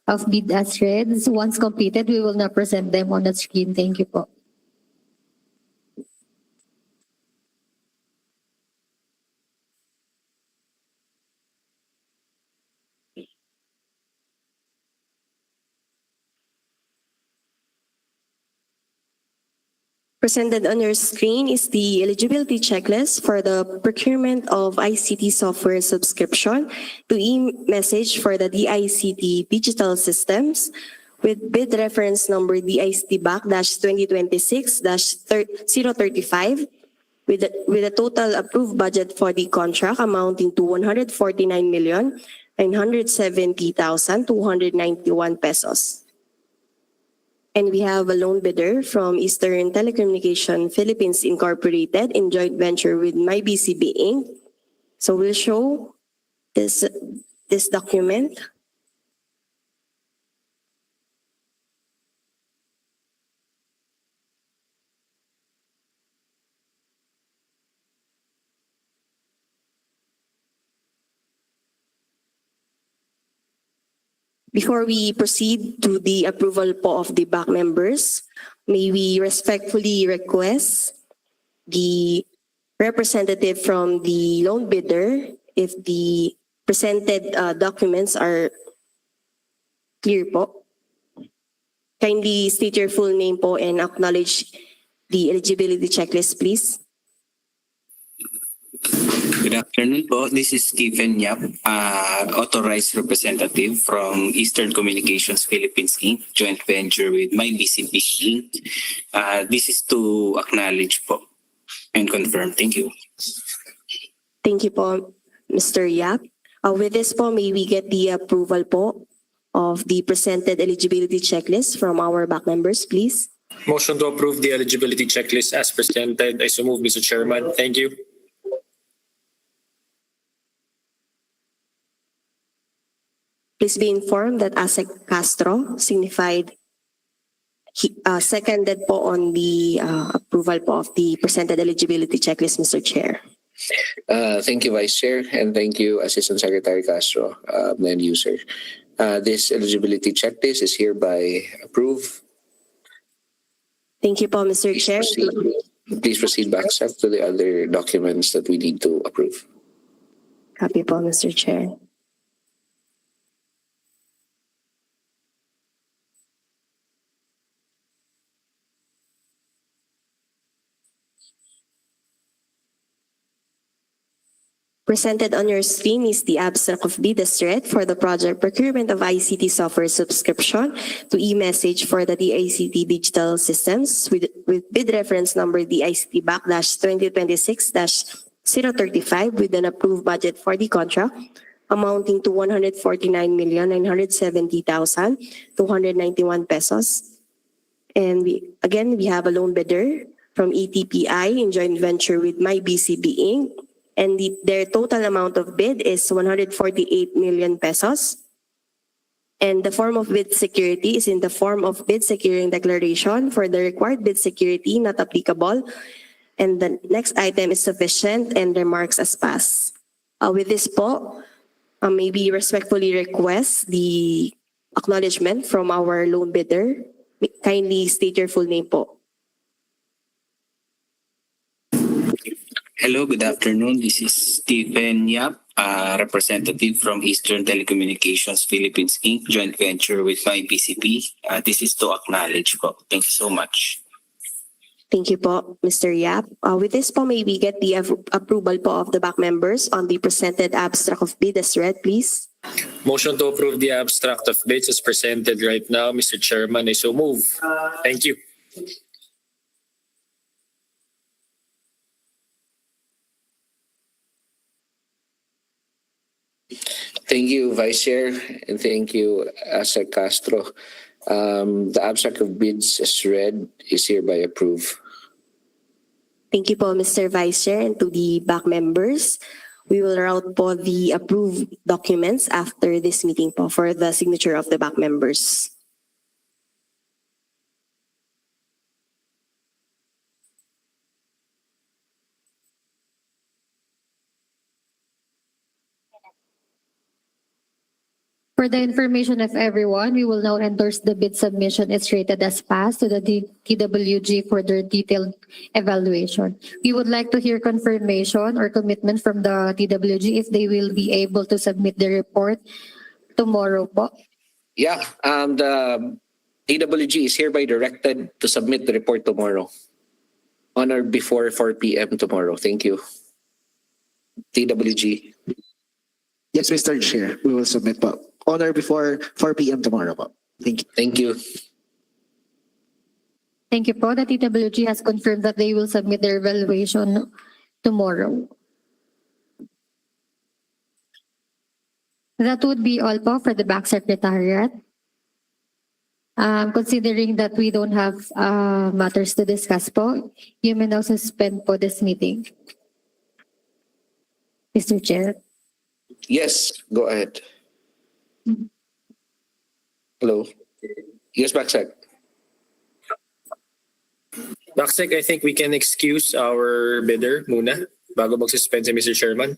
of bid as read. Once completed, we will now present them on the screen. Thank you po. Presented on your screen is the eligibility checklist for the procurement of ICT software subscription to eMessage for the DICT digital systems with bid reference number DICT-2026-035 with a total approved budget for the contract amounting to 149,970,291 pesos. And we have a lone bidder from Eastern Telecommunication Philippines Incorporated in joint venture with MyBCB Inc. So we'll show this document. Before we proceed to the approval po of the back members, may we respectfully request the representative from the loan bidder if the presented documents are clear po. Kindly state your full name po and acknowledge the eligibility checklist, please. Good afternoon po. This is Stephen Yap, authorized representative from Eastern Communications Philippines Inc., joint venture with MyBCB Inc. This is to acknowledge po and confirm. Thank you. Thank you po, Mr. Yap. With this po, may we get the approval po of the presented eligibility checklist from our back members, please? Motion to approve the eligibility checklist as presented. I so move, Mr. Chairman. Thank you. Please be informed that Ase Castro signified seconded po on the approval po of the presented eligibility checklist, Mr. Chair. Thank you, Vice Chair, and thank you, Assistant Secretary Castro, and user. This eligibility checklist is hereby approved. Thank you po, Mr. Chair. Please proceed back, step to the other documents that we need to approve. Copy po, Mr. Chair. Presented on your screen is the abstract of bid as read for the project Procurement of ICT software subscription to eMessage for the DICT digital systems with bid reference number DICT-2026-035 with an approved budget for the contract amounting to 149,970,291 pesos. And we have a loan bidder from ETPI in joint venture with MyBCB Inc. and their total amount of bid is 148 million pesos. And the form of bid security is in the form of bid securing declaration for the required bid security not applicable. And the next item is sufficient and remarks as pass. With this po, maybe respectfully request the acknowledgement from our loan bidder. Kindly state your full name po. Hello, good afternoon. This is Stephen Yap, representative from Eastern Telecommunications Philippines Inc. joint venture with my BCP. This is to acknowledge po. Thank you so much. Thank you po, Mr. Yap. With this po, may we get the approval po of the back members on the presented abstract of bid as read, please? Motion to approve the abstract of bids as presented right now, Mr. Chairman. I so move. Thank you. Thank you, Vice Chair, and thank you, Asa Castro. The abstract of bids as read is hereby approved. Thank you po, Mr. Vice Chair, and to the back members. We will route po the approved documents after this meeting po for the signature of the back members. For the information of everyone, we will now endorse the bid submission is rated as passed to the TWG for their detailed evaluation. We would like to hear confirmation or commitment from the TWG if they will be able to submit the report tomorrow po. Yeah, the TWG is hereby directed to submit the report tomorrow on or before 4 p.m. tomorrow. Thank you. TWG. Yes, Mr. Chair, we will submit po. On or before 4 p.m. tomorrow po. Thank you. Thank you. Thank you po. The TWG has confirmed that they will submit their evaluation tomorrow. That would be all po for the back secretariat. Considering that we don't have matters to discuss po, you may now suspend po this meeting. Mr. Chair. Yes, go ahead. Hello. Yes, Backsec. Backsec, I think we can excuse our bidder muna bago mag-suspend si Mr. Chairman.